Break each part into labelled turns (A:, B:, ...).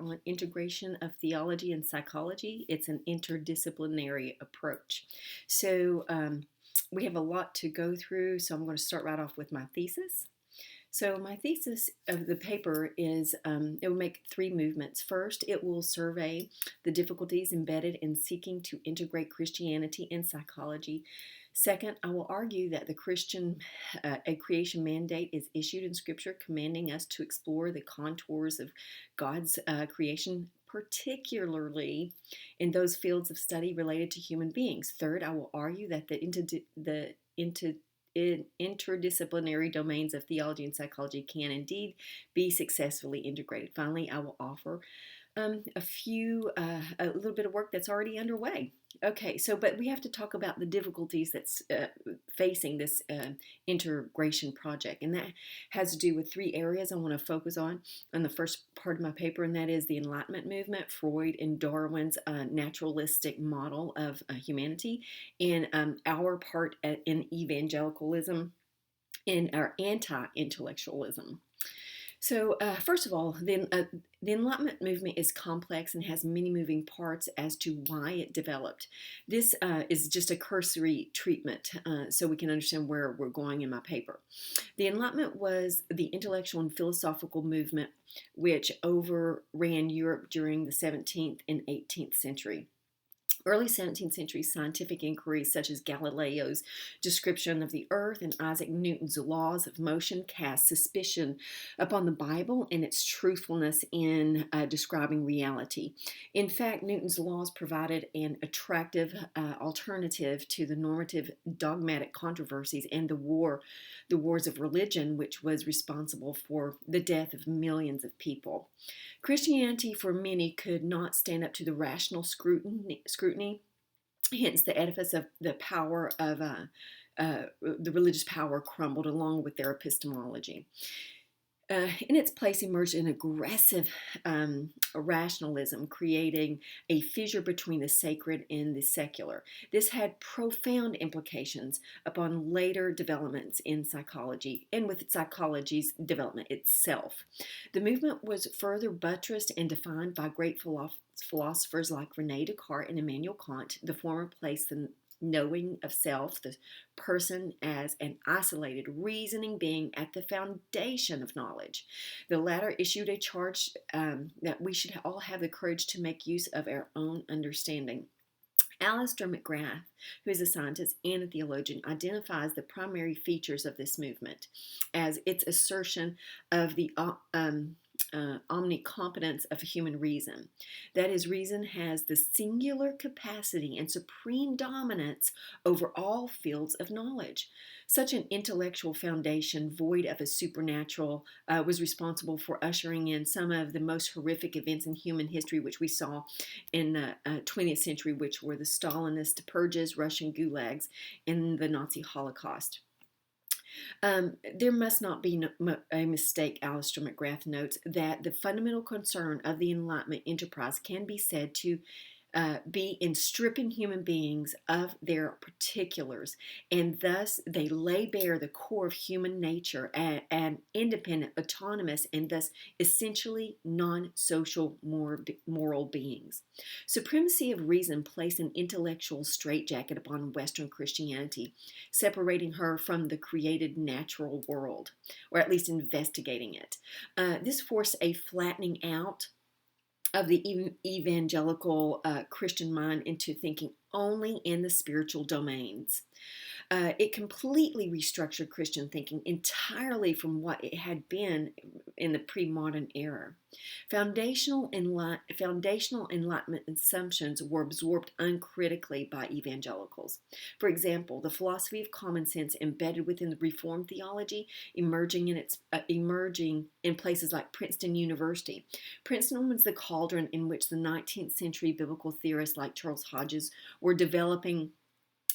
A: on integration of theology and psychology. It's an interdisciplinary approach. So we have a lot to go through, so I'm going to start right off with my thesis. So my thesis of the paper is it will make three movements. First, it will survey the difficulties embedded in seeking to integrate Christianity and psychology. Second, I will argue that a creation mandate is issued in Scripture commanding us to explore the contours of God's creation, particularly in those fields of study related to human beings. Third, I will argue that the interdisciplinary domains of theology and psychology can indeed be successfully integrated. Finally, I will offer a little bit of work that's already underway. Okay, but we have to talk about the difficulties that's facing this integration project, and that has to do with three areas I want to focus on the first part of my paper, and that is the Enlightenment movement, Freud and Darwin's naturalistic model of humanity, and our part in evangelicalism, in our anti-intellectualism. So first of all, the Enlightenment movement is complex and has many moving parts as to why it developed. This is just a cursory treatment so we can understand where we're going in my paper. The Enlightenment was the intellectual and philosophical movement which overran Europe during the 17th and 18th century. Early 17th century scientific inquiries such as Galileo's description of the earth and Isaac Newton's laws of motion cast suspicion upon the Bible and its truthfulness in describing reality. In fact, Newton's laws provided an attractive alternative to the normative dogmatic controversies and the wars of religion, which was responsible for the death of millions of people. Christianity, for many, could not stand up to the rational scrutiny, hence the edifice of the power of the religious power crumbled along with their epistemology. In its place emerged an aggressive rationalism, creating a fissure between the sacred and the secular. This had profound implications upon later developments in psychology and with psychology's development itself. The movement was further buttressed and defined by great philosophers like René Descartes and Immanuel Kant. The former placed the knowing of self, the person as an isolated reasoning being at the foundation of knowledge. The latter issued a charge that we should all have the courage to make use of our own understanding. Alistair McGrath, who is a scientist and a theologian, identifies the primary features of this movement as its assertion of the omnicompetence of human reason. That is, reason has the singular capacity and supreme dominance over all fields of knowledge. Such an intellectual foundation, void of a supernatural, was responsible for ushering in some of the most horrific events in human history, which we saw in the 20th century, which were the Stalinist purges, Russian gulags, and the Nazi Holocaust. There must not be a mistake, Alistair McGrath notes, that the fundamental concern of the Enlightenment enterprise can be said to be in stripping human beings of their particulars, and thus they lay bare the core of human nature and independent, autonomous, and thus essentially non-social moral beings. Supremacy of reason placed an intellectual straitjacket upon Western Christianity, separating her from the created natural world, or at least investigating it. This forced a flattening out of the evangelical Christian mind into thinking only in the spiritual domains. It completely restructured Christian thinking entirely from what it had been in the pre-modern era. Foundational Enlightenment assumptions were absorbed uncritically by evangelicals. For example, the philosophy of common sense embedded within the Reformed theology, emerging in places like Princeton University. Princeton was the cauldron in which the 19th century biblical theorists like Charles Hodges were developing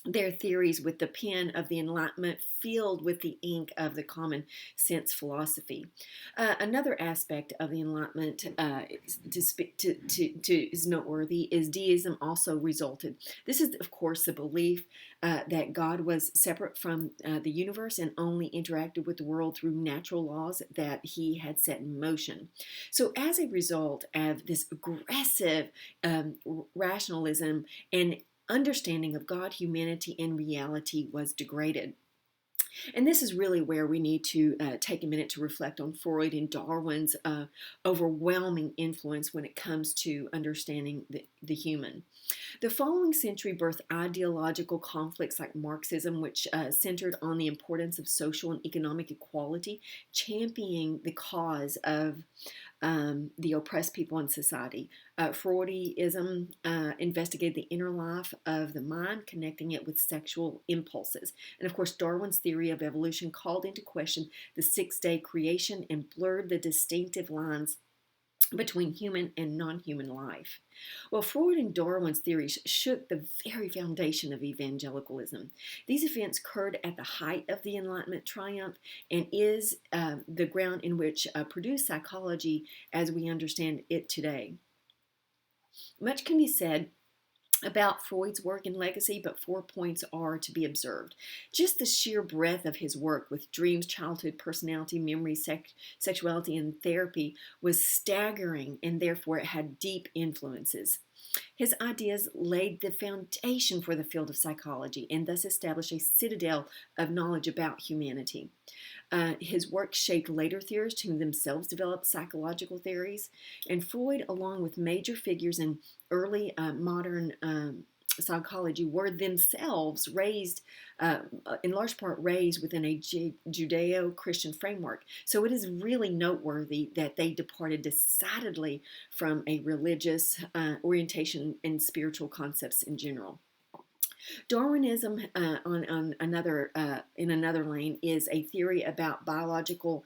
A: their theories with the pen of the Enlightenment filled with the ink of the common sense philosophy. Another aspect of the Enlightenment is noteworthy is deism also resulted. This is, of course, the belief that God was separate from the universe and only interacted with the world through natural laws that he had set in motion. So as a result of this aggressive rationalism and understanding of God, humanity, and reality was degraded. And this is really where we need to take a minute to reflect on Freud and Darwin's overwhelming influence when it comes to understanding the human. The following century birthed ideological conflicts like Marxism, which centered on the importance of social and economic equality, championing the cause of the oppressed people in society. Freudism investigated the inner life of the mind, connecting it with sexual impulses. And of course, Darwin's theory of evolution called into question the six-day creation and blurred the distinctive lines between human and non-human life. Well, Freud and Darwin's theories shook the very foundation of evangelicalism. These events occurred at the height of the Enlightenment triumph and is the ground in which produced psychology as we understand it today. Much can be said about Freud's work and legacy, but 4 points are to be observed. Just the sheer breadth of his work with dreams, childhood, personality, memory, sexuality, and therapy was staggering, and therefore it had deep influences. His ideas laid the foundation for the field of psychology and thus established a citadel of knowledge about humanity. His work shaped later theorists who themselves developed psychological theories, and Freud, along with major figures in early modern psychology, were themselves raised, in large part raised within a Judeo-Christian framework. So it is really noteworthy that they departed decidedly from a religious orientation and spiritual concepts in general. Darwinism, in another lane, is a theory about biological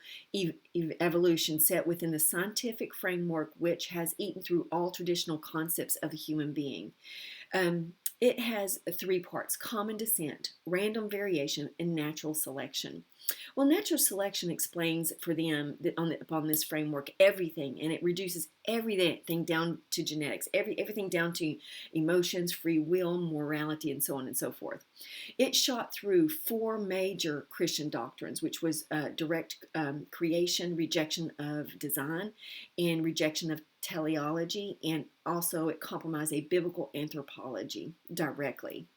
A: evolution set within the scientific framework which has eaten through all traditional concepts of the human being. It has 3 parts: common descent, random variation, and natural selection. Well, natural selection explains for them that upon this framework everything, and it reduces everything down to genetics, everything down to emotions, free will, morality, and so on and so forth. It shot through 4 major Christian doctrines, which was direct creation, rejection of design, and rejection of teleology, and also it compromised a biblical anthropology directly.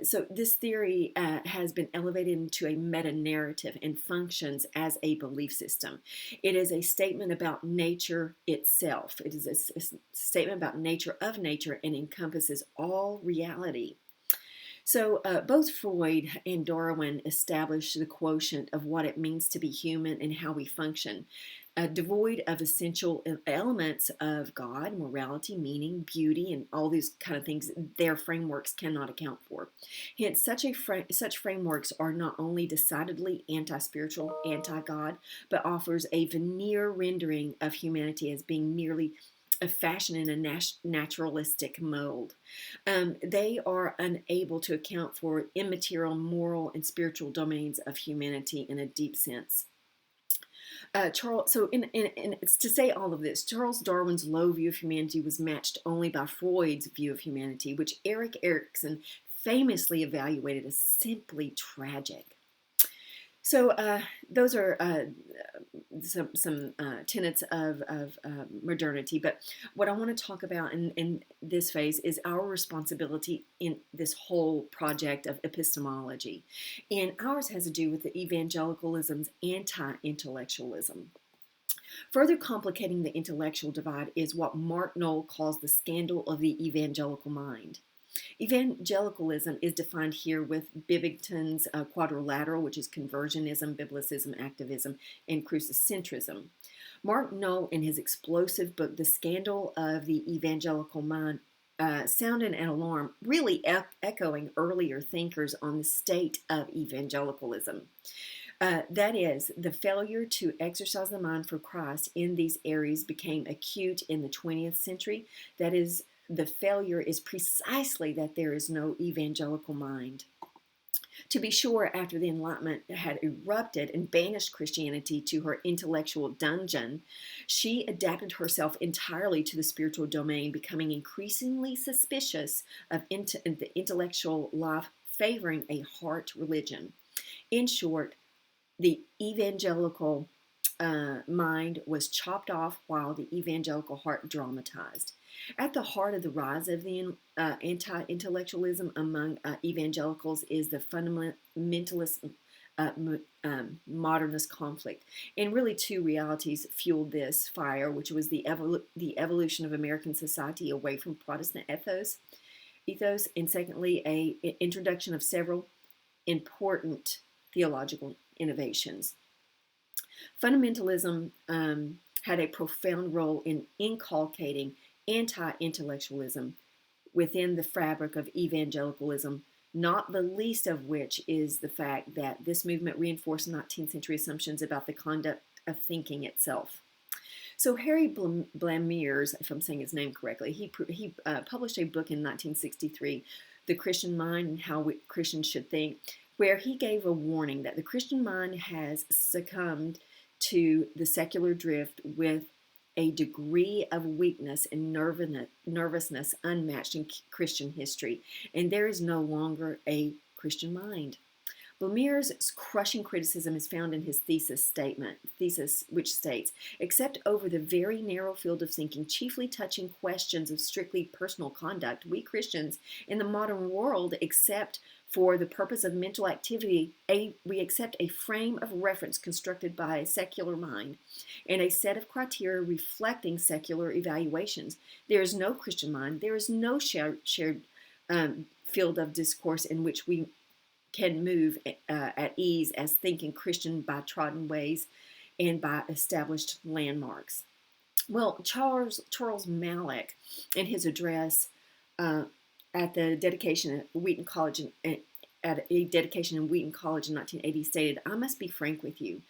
A: So this theory has been elevated into a meta-narrative and functions as a belief system. It is a statement about nature itself. It is a statement about nature of nature and encompasses all reality. So both Freud and Darwin established the quotient of what it means to be human and how we function. Devoid of essential elements of God, morality, meaning, beauty, and all these kind of things, their frameworks cannot account for. Hence, such frameworks are not only decidedly anti-spiritual, anti-God, but offers a veneer rendering of humanity as being merely a fashion in a naturalistic mold. They are unable to account for immaterial, moral, and spiritual domains of humanity in a deep sense. To say all of this, Charles Darwin's low view of humanity was matched only by Freud's view of humanity, which Erik Erikson famously evaluated as simply tragic. So those are some tenets of modernity. But what I want to talk about in this phase is our responsibility in this whole project of epistemology. And ours has to do with the evangelicalism's anti-intellectualism. Further complicating the intellectual divide is what Mark Knoll calls the scandal of the evangelical mind. Evangelicalism is defined here with Bibington's quadrilateral, which is conversionism, biblicism, activism, and crucicentrism. Mark Knoll, in his explosive book, The Scandal of the Evangelical Mind, sounded an alarm, really echoing earlier thinkers on the state of evangelicalism. That is, the failure to exercise the mind for Christ in these areas became acute in the 20th century. That is, the failure is precisely that there is no evangelical mind. To be sure, after the Enlightenment had erupted and banished Christianity to her intellectual dungeon, she adapted herself entirely to the spiritual domain, becoming increasingly suspicious of the intellectual life, favoring a heart religion. In short, the evangelical mind was chopped off while the evangelical heart dramatized. At the heart of the rise of the anti-intellectualism among evangelicals is the fundamentalist modernist conflict. And really two realities fueled this fire, which was the evolution of American society away from Protestant ethos, and secondly, an introduction of several important theological innovations. Fundamentalism had a profound role in inculcating anti-intellectualism within the fabric of evangelicalism, not the least of which is the fact that this movement reinforced 19th century assumptions about the conduct of thinking itself. So Harry Blamires, if I'm saying his name correctly, he published a book in 1963, The Christian Mind and How Christians Should Think, where he gave a warning that the Christian mind has succumbed to the secular drift with a degree of weakness and nervousness unmatched in Christian history, and there is no longer a Christian mind. Blamires' crushing criticism is found in his thesis, which states, except over the very narrow field of thinking, chiefly touching questions of strictly personal conduct, we Christians in the modern world accept for the purpose of mental activity, we accept a frame of reference constructed by a secular mind and a set of criteria reflecting secular evaluations. There is no Christian mind. There is no shared field of discourse in which we can move at ease as thinking Christian by trodden ways and by established landmarks. Well, Charles Malik, in his address at the dedication at Wheaton College in 1980 stated, "I must be frank with you.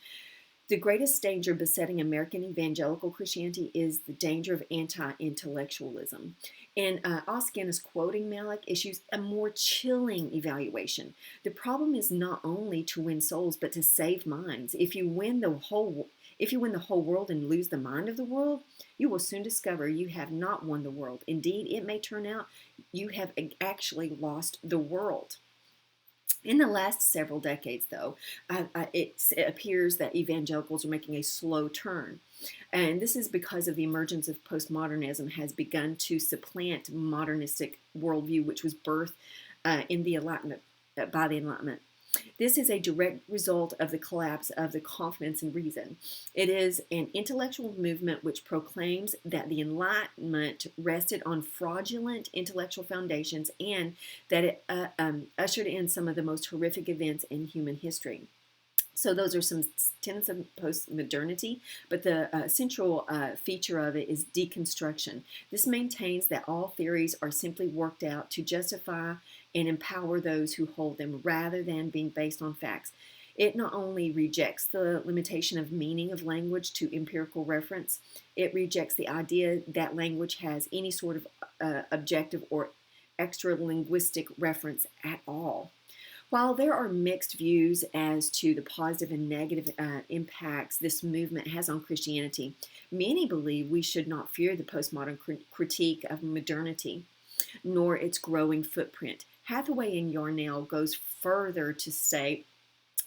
A: The greatest danger besetting American evangelical Christianity is the danger of anti-intellectualism." And Oskin is quoting Malik, issues a more chilling evaluation. The problem is not only to win souls, but to save minds. If you win the whole world and lose the mind of the world, you will soon discover you have not won the world. Indeed, it may turn out you have actually lost the world. In the last several decades, though, it appears that evangelicals are making a slow turn. And this is because of the emergence of postmodernism has begun to supplant modernistic worldview, which was birthed in the Enlightenment, by the Enlightenment. This is a direct result of the collapse of the confidence in reason. It is an intellectual movement which proclaims that the Enlightenment rested on fraudulent intellectual foundations and that it ushered in some of the most horrific events in human history. So those are some tenets of postmodernity, but the central feature of it is deconstruction. This maintains that all theories are simply worked out to justify and empower those who hold them rather than being based on facts. It not only rejects the limitation of meaning of language to empirical reference, it rejects the idea that language has any sort of objective or extra-linguistic reference at all. While there are mixed views as to the positive and negative impacts this movement has on Christianity, many believe we should not fear the postmodern critique of modernity, nor its growing footprint. Hathaway and Yarnell goes further to say,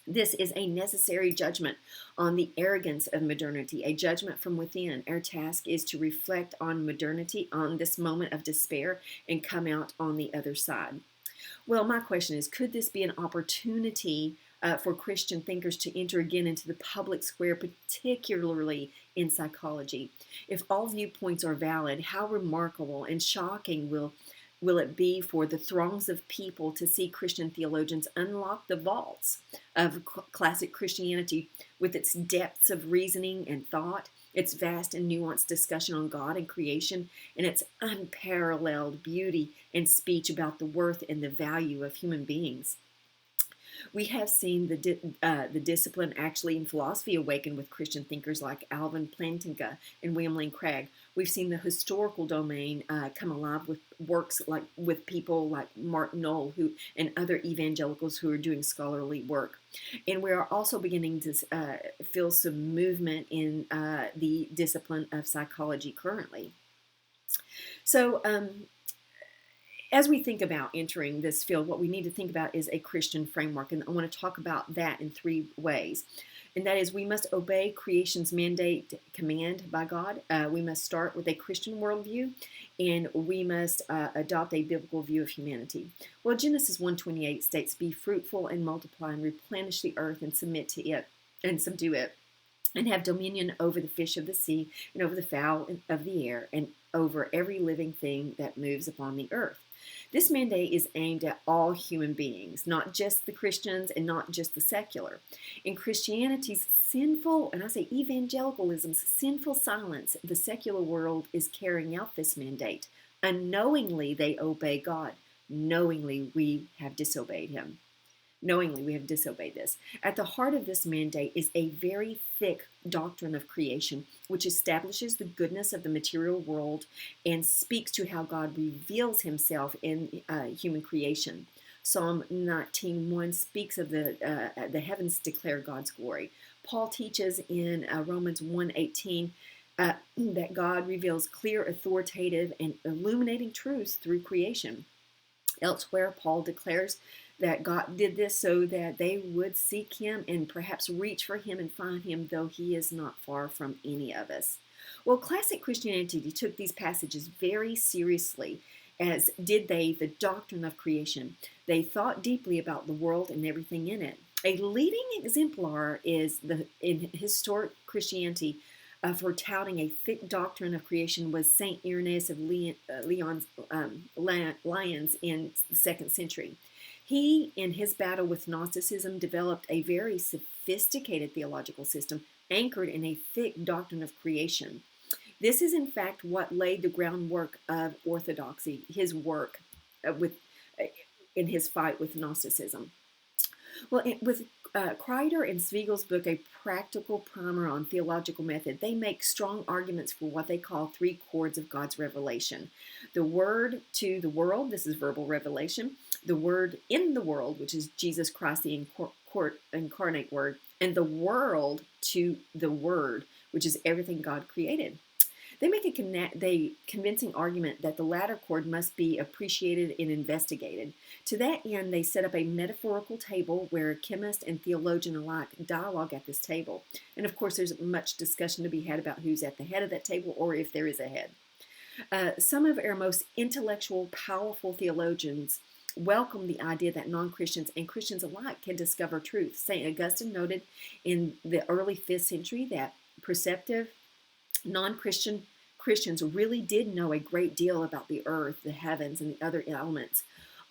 A: this is a necessary judgment on the arrogance of modernity, a judgment from within. Our task is to reflect on modernity, on this moment of despair, and come out on the other side. Well, my question is, could this be an opportunity for Christian thinkers to enter again into the public square, particularly in psychology? If all viewpoints are valid, how remarkable and shocking will it be for the throngs of people to see Christian theologians unlock the vaults of classic Christianity with its depths of reasoning and thought, its vast and nuanced discussion on God and creation, and its unparalleled beauty and speech about the worth and the value of human beings. We have seen the discipline actually in philosophy awaken with Christian thinkers like Alvin Plantinga and William Lane Craig. We've seen the historical domain come alive with works like with people like Mark Knoll and other evangelicals who are doing scholarly work. And we are also beginning to feel some movement in the discipline of psychology currently. So, as we think about entering this field, what we need to think about is a Christian framework. And I want to talk about that in 3 ways. And that is, we must obey creation's mandate command by God. We must start with a Christian worldview, and we must adopt a biblical view of humanity. Well, Genesis 1:28 states, "Be fruitful and multiply and replenish the earth and submit to it and subdue it, and have dominion over the fish of the sea and over the fowl of the air and over every living thing that moves upon the earth." This mandate is aimed at all human beings, not just the Christians and not just the secular. In Christianity's sinful, and I say evangelicalism's sinful silence, the secular world is carrying out this mandate. Unknowingly, they obey God. Knowingly, we have disobeyed him. Knowingly, we have disobeyed this. At the heart of this mandate is a very thick doctrine of creation, which establishes the goodness of the material world and speaks to how God reveals himself in human creation. Psalm 19:1 speaks of the heavens declare God's glory. Paul teaches in Romans 1:18 that God reveals clear, authoritative, and illuminating truths through creation. Elsewhere, Paul declares that God did this so that they would seek him and perhaps reach for him and find him, though he is not far from any of us. Well, classic Christianity took these passages very seriously, as did they the doctrine of creation. They thought deeply about the world and everything in it. A leading exemplar is in historic Christianity for touting a thick doctrine of creation was Saint Irenaeus of Lyons in the 2nd century. He, in his battle with Gnosticism, developed a very sophisticated theological system anchored in a thick doctrine of creation. This is, in fact, what laid the groundwork of orthodoxy, his work in his fight with Gnosticism. Well, with Kreider and Zwiegel's book, A Practical Primer on Theological Method, they make strong arguments for what they call 3 chords of God's revelation. The Word to the world, this is verbal revelation. The Word in the world, which is Jesus Christ, the incarnate Word. And the world to the Word, which is everything God created. They make a convincing argument that the latter chord must be appreciated and investigated. To that end, they set up a metaphorical table where chemist and theologian alike dialogue at this table. And of course, there's much discussion to be had about who's at the head of that table or if there is a head. Some of our most intellectual, powerful theologians welcome the idea that non-Christians and Christians alike can discover truth. St. Augustine noted in the early 5th century that perceptive non-Christian Christians really did know a great deal about the earth, the heavens, and the other elements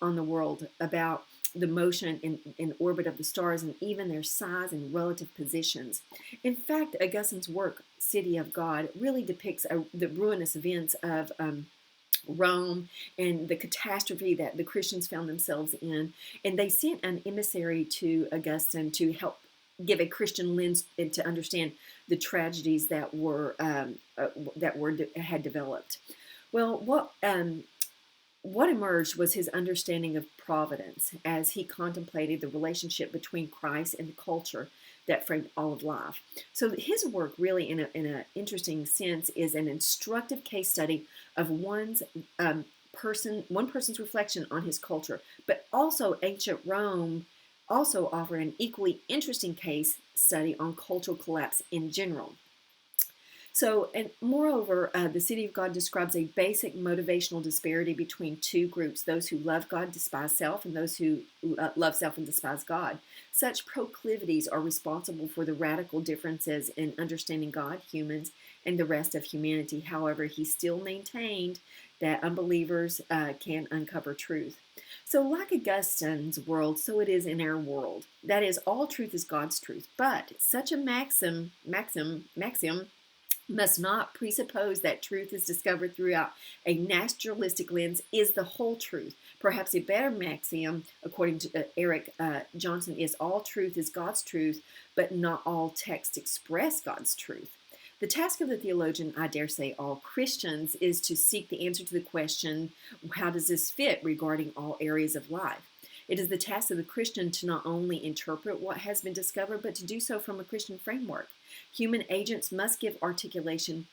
A: on the world, about the motion and orbit of the stars, and even their size and relative positions. In fact, Augustine's work, City of God, really depicts the ruinous events of Rome and the catastrophe that the Christians found themselves in. And they sent an emissary to Augustine to help give a Christian lens and to understand the tragedies that had developed. Well, what emerged was his understanding of providence as he contemplated the relationship between Christ and the culture that framed all of life. So his work, really, in an interesting sense, is an instructive case study of one person's reflection on his culture, but also ancient Rome also offered an equally interesting case study on cultural collapse in general. So, and moreover, the City of God describes a basic motivational disparity between 2 groups, those who love God, despise self, and those who love self and despise God. Such proclivities are responsible for the radical differences in understanding God, humans, and the rest of humanity. However, he still maintained that unbelievers can uncover truth. So like Augustine's world, so it is in our world. That is, all truth is God's truth. But such a maxim must not presuppose that truth is discovered throughout a naturalistic lens is the whole truth. Perhaps a better maxim, according to Eric Johnson, is all truth is God's truth, but not all texts express God's truth. The task of the theologian, I dare say all Christians, is to seek the answer to the question, how does this fit regarding all areas of life? It is the task of the Christian to not only interpret what has been discovered, but to do so from a Christian framework. Human agents must give articulation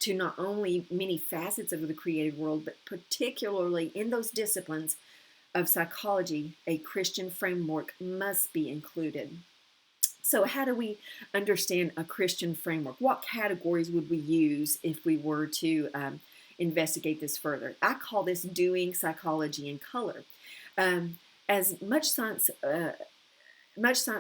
A: to not only many facets of the created world, but particularly in those disciplines of psychology, a Christian framework must be included. So how do we understand a Christian framework? What categories would we use if we were to investigate this further? I call this doing psychology in color. As much science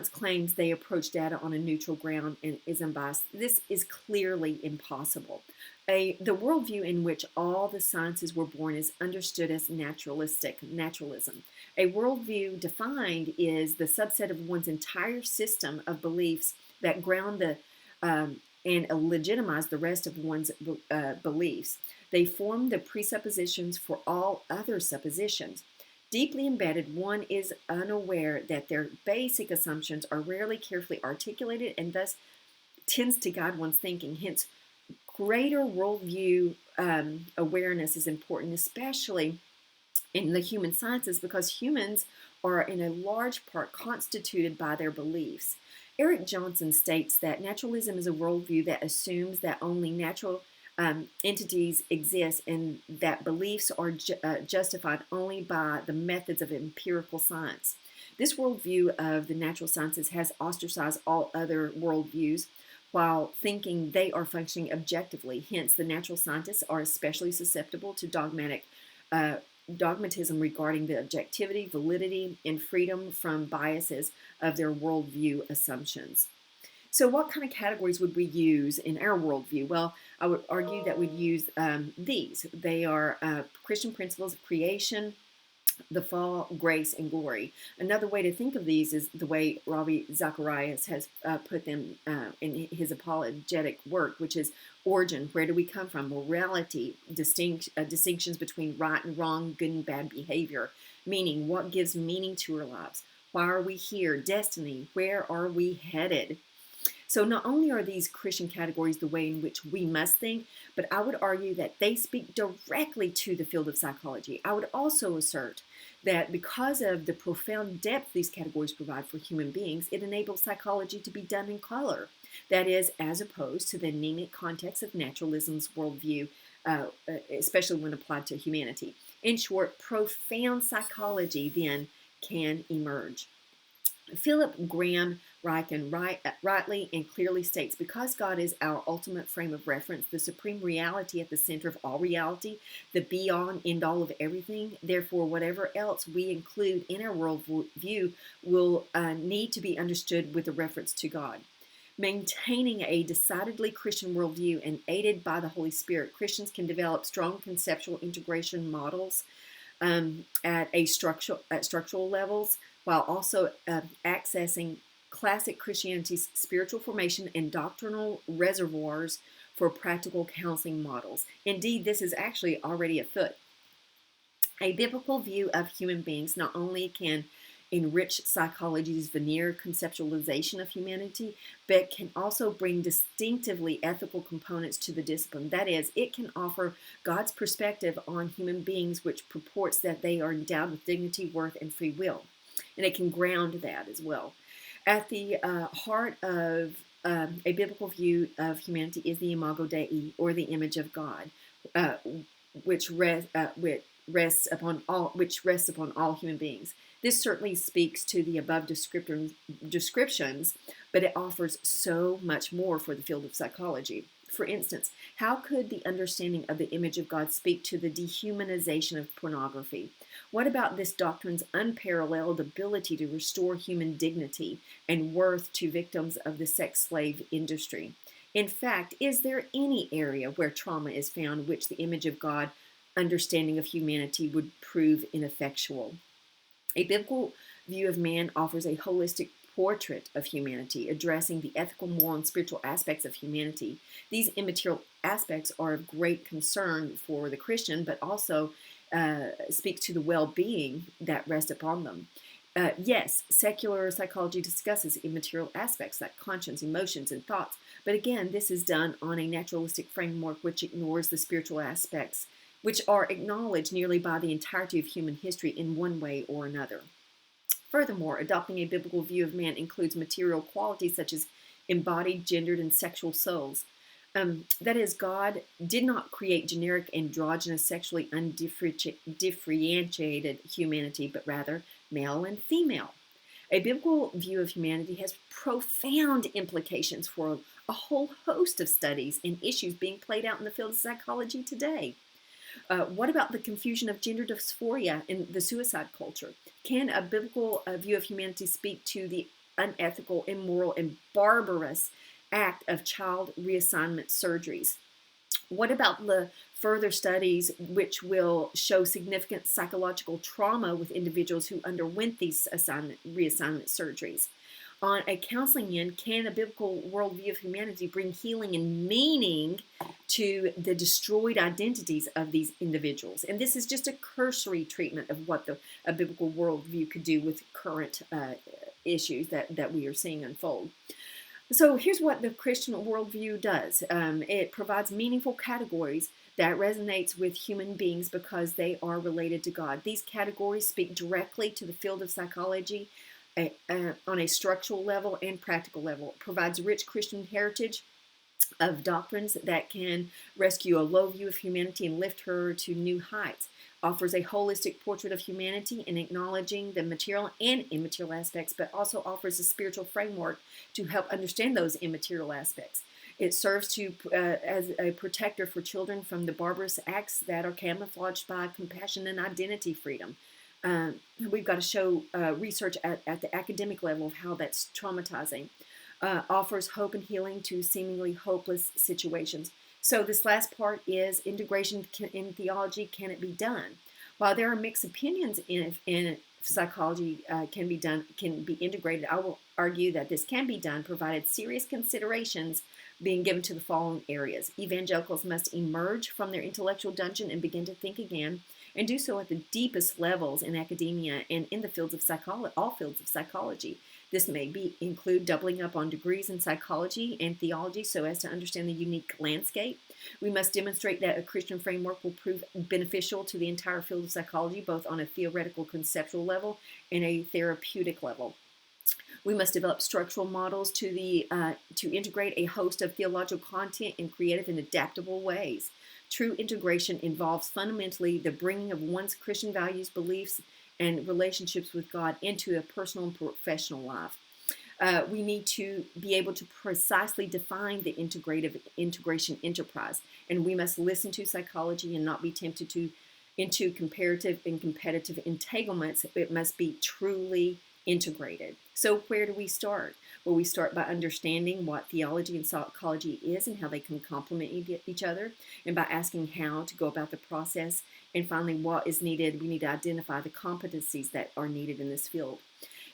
A: claims they approach data on a neutral ground and is unbiased, this is clearly impossible. The worldview in which all the sciences were born is understood as naturalism. A worldview defined is the subset of one's entire system of beliefs that ground and legitimize the rest of one's beliefs. They form the presuppositions for all other suppositions. Deeply embedded, one is unaware that their basic assumptions are rarely carefully articulated and thus tends to guide one's thinking. Hence, greater worldview awareness is important, especially in the human sciences, because humans are in a large part constituted by their beliefs. Eric Johnson states that naturalism is a worldview that assumes that only natural entities exist and that beliefs are justified only by the methods of empirical science. This worldview of the natural sciences has ostracized all other worldviews while thinking they are functioning objectively. Hence, the natural scientists are especially susceptible to dogmatism regarding the objectivity, validity, and freedom from biases of their worldview assumptions. So what kind of categories would we use in our worldview? Well, I would argue that we'd use these. They are Christian principles of creation, the fall, grace, and glory. Another way to think of these is the way Ravi Zacharias has put them in his apologetic work, which is origin, where do we come from, morality, distinctions between right and wrong, good and bad behavior, meaning, what gives meaning to our lives, why are we here, destiny, where are we headed. So not only are these Christian categories the way in which we must think, but I would argue that they speak directly to the field of psychology. I would also assert that because of the profound depth these categories provide for human beings, it enables psychology to be done in color. That is, as opposed to the anemic context of naturalism's worldview, especially when applied to humanity. In short, profound psychology then can emerge. Philip Graham Ryken rightly and clearly states, because God is our ultimate frame of reference, the supreme reality at the center of all reality, the be-all and end-all of everything, therefore whatever else we include in our worldview will need to be understood with a reference to God. Maintaining a decidedly Christian worldview and aided by the Holy Spirit, Christians can develop strong conceptual integration models at structural levels, while also accessing classic Christianity's spiritual formation and doctrinal reservoirs for practical counseling models. Indeed, this is actually already afoot. A biblical view of human beings not only can enrich psychology's veneer conceptualization of humanity, but can also bring distinctively ethical components to the discipline. That is, it can offer God's perspective on human beings, which purports that they are endowed with dignity, worth, and free will. And it can ground that as well. At the heart of a biblical view of humanity is the imago Dei, or the image of God, which rests upon all human beings. This certainly speaks to the above descriptions, but it offers so much more for the field of psychology. For instance, how could the understanding of the image of God speak to the dehumanization of pornography? What about this doctrine's unparalleled ability to restore human dignity and worth to victims of the sex slave industry? In fact, is there any area where trauma is found which the image of God understanding of humanity would prove ineffectual? A biblical view of man offers a holistic portrait of humanity, addressing the ethical, moral, and spiritual aspects of humanity. These immaterial aspects are of great concern for the Christian, but also speak to the well-being that rests upon them. Yes, secular psychology discusses immaterial aspects like conscience, emotions, and thoughts, but again, this is done on a naturalistic framework which ignores the spiritual aspects, which are acknowledged nearly by the entirety of human history in one way or another. Furthermore, adopting a biblical view of man includes material qualities such as embodied, gendered, and sexual souls. That is, God did not create generic, androgynous, sexually undifferentiated humanity, but rather male and female. A biblical view of humanity has profound implications for a whole host of studies and issues being played out in the field of psychology today. What about the confusion of gender dysphoria in the suicide culture? Can a biblical view of humanity speak to the unethical, immoral, and barbarous act of child reassignment surgeries? What about the further studies which will show significant psychological trauma with individuals who underwent these reassignment surgeries? On a counseling end, can a biblical worldview of humanity bring healing and meaning to the destroyed identities of these individuals? And this is just a cursory treatment of what a biblical worldview could do with current issues that we are seeing unfold. So here's what the Christian worldview does. It provides meaningful categories that resonates with human beings because they are related to God. These categories speak directly to the field of psychology on a structural level and practical level. It provides rich Christian heritage of doctrines that can rescue a low view of humanity and lift her to new heights. Offers a holistic portrait of humanity in acknowledging the material and immaterial aspects, but also offers a spiritual framework to help understand those immaterial aspects. It serves as a protector for children from the barbarous acts that are camouflaged by compassion and identity freedom. We've got to show research at the academic level of how that's traumatizing. Offers hope and healing to seemingly hopeless situations. So this last part is integration in theology. Can it be done? While there are mixed opinions in psychology can be integrated, I will argue that this can be done provided serious considerations being given to the following areas. Evangelicals must emerge from their intellectual dungeon and begin to think again, and do so at the deepest levels in academia and in the fields of all fields of psychology. This may include doubling up on degrees in psychology and theology so as to understand the unique landscape. We must demonstrate that a Christian framework will prove beneficial to the entire field of psychology, both on a theoretical conceptual level and a therapeutic level. We must develop structural models to integrate a host of theological content in creative and adaptable ways. True integration involves fundamentally the bringing of one's Christian values, beliefs, and relationships with God into a personal and professional life. We need to be able to precisely define the integration enterprise, and we must listen to psychology and not be tempted into comparative and competitive entanglements. It must be truly integrated. So where do we start? Well, we start by understanding what theology and psychology is and how they can complement each other, and by asking how to go about the process. And finally, what is needed? We need to identify the competencies that are needed in this field.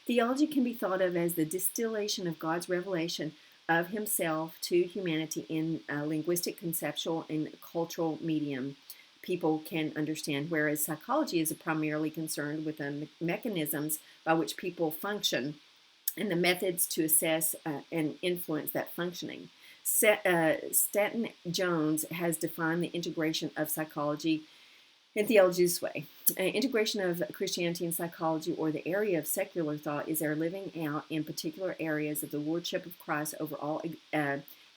A: Theology can be thought of as the distillation of God's revelation of himself to humanity in a linguistic, conceptual, and cultural medium people can understand, whereas psychology is primarily concerned with the mechanisms by which people function and the methods to assess and influence that functioning. Stanton Jones has defined the integration of psychology and theology this way. Integration of Christianity and psychology, or the area of secular thought, is our living out in particular areas of the lordship of Christ over all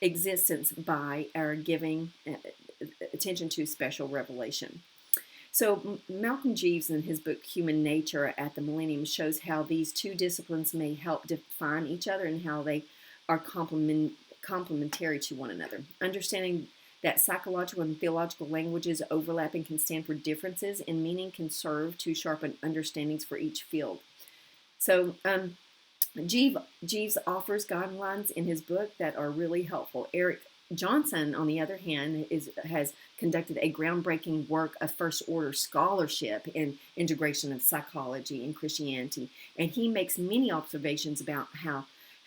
A: existence by our giving attention to special revelation. So Malcolm Jeeves, in his book Human Nature at the Millennium, shows how these two disciplines may help define each other and how they are complementary to one another. Understanding that psychological and theological languages overlapping can stand for differences in meaning can serve to sharpen understandings for each field. So Jeeves offers guidelines in his book that are really helpful. Eric Johnson, on the other hand, has conducted a groundbreaking work of first-order scholarship in integration of psychology and Christianity, and he makes many observations about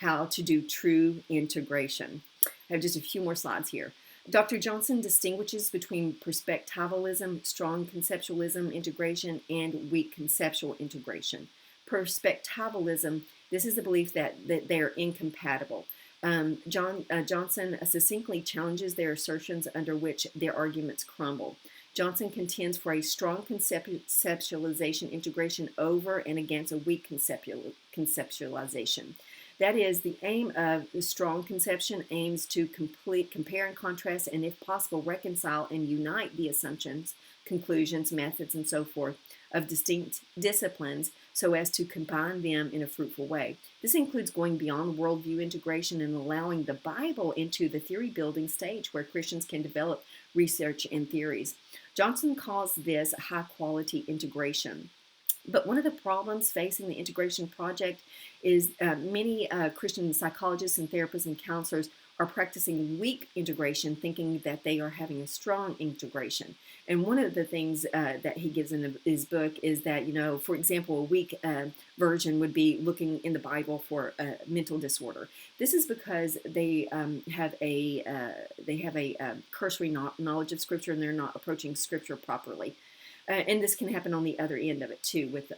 A: how to do true integration. I have just a few more slides here. Dr. Johnson distinguishes between perspectivalism, strong conceptualism integration, and weak conceptual integration. Perspectivalism, this is the belief that they're incompatible. Johnson succinctly challenges their assertions under which their arguments crumble. Johnson contends for a strong conceptualization integration over and against a weak conceptualization. That is, the aim of the strong conception aims to compare and contrast, and if possible, reconcile and unite the assumptions, conclusions, methods, and so forth of distinct disciplines so as to combine them in a fruitful way. This includes going beyond worldview integration and allowing the Bible into the theory building stage where Christians can develop research and theories. Johnson calls this high quality integration. But one of the problems facing the integration project is many Christian psychologists and therapists and counselors are practicing weak integration, thinking that they are having a strong integration. And one of the things that he gives in his book is that, for example, a weak version would be looking in the Bible for a mental disorder. This is because they have a cursory knowledge of Scripture, and they're not approaching Scripture properly. And this can happen on the other end of it, too, with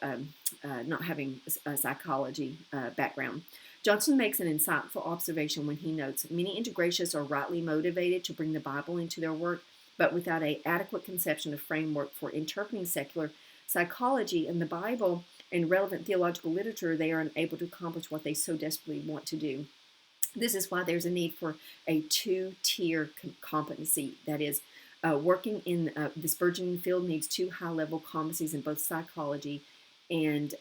A: not having a psychology background. Johnson makes an insightful observation when he notes many integrationists are rightly motivated to bring the Bible into their work, but without an adequate conception of framework for interpreting secular psychology and the Bible and relevant theological literature, they are unable to accomplish what they so desperately want to do. This is why there's a need for a two-tier competency, that is, working in this burgeoning field needs two high-level competencies in both psychology and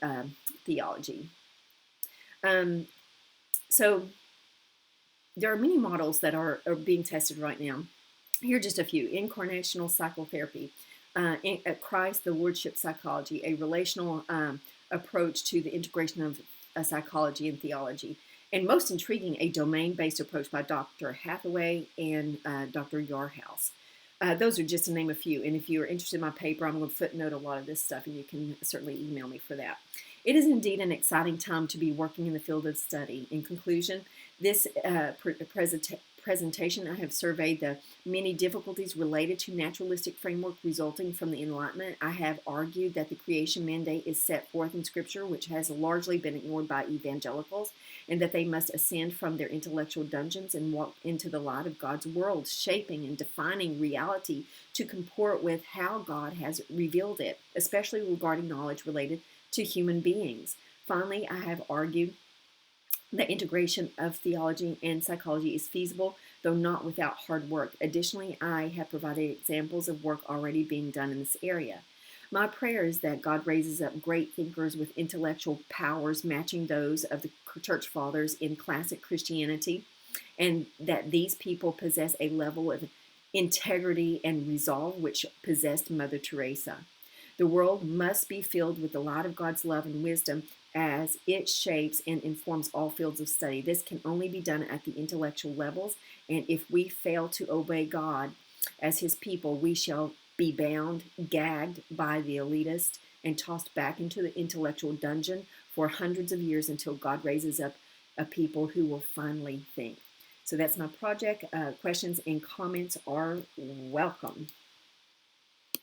A: theology. So there are many models that are being tested right now. Here are just a few. Incarnational psychotherapy, Christ, the Lordship psychology, a relational approach to the integration of psychology and theology. And most intriguing, a domain-based approach by Dr. Hathaway and Dr. Yarhouse. Those are just to name a few. And if you're interested in my paper, I'm going to footnote a lot of this stuff, and you can certainly email me for that. It is indeed an exciting time to be working in the field of study. In conclusion, this presentation, I have surveyed the many difficulties related to naturalistic framework resulting from the Enlightenment. I have argued that the creation mandate is set forth in Scripture, which has largely been ignored by evangelicals, and that they must ascend from their intellectual dungeons and walk into the light of God's world, shaping and defining reality to comport with how God has revealed it, especially regarding knowledge related to human beings. Finally, I have argued that integration of theology and psychology is feasible, though not without hard work. Additionally, I have provided examples of work already being done in this area. My prayer is that God raises up great thinkers with intellectual powers matching those of the church fathers in classic Christianity, and that these people possess a level of integrity and resolve which possessed Mother Teresa. The world must be filled with the light of God's love and wisdom as it shapes and informs all fields of study. This can only be done at the intellectual levels, and if we fail to obey God as His people, we shall be bound, gagged by the elitist, and tossed back into the intellectual dungeon for hundreds of years until God raises up a people who will finally think. So that's my project. Questions and comments are welcome.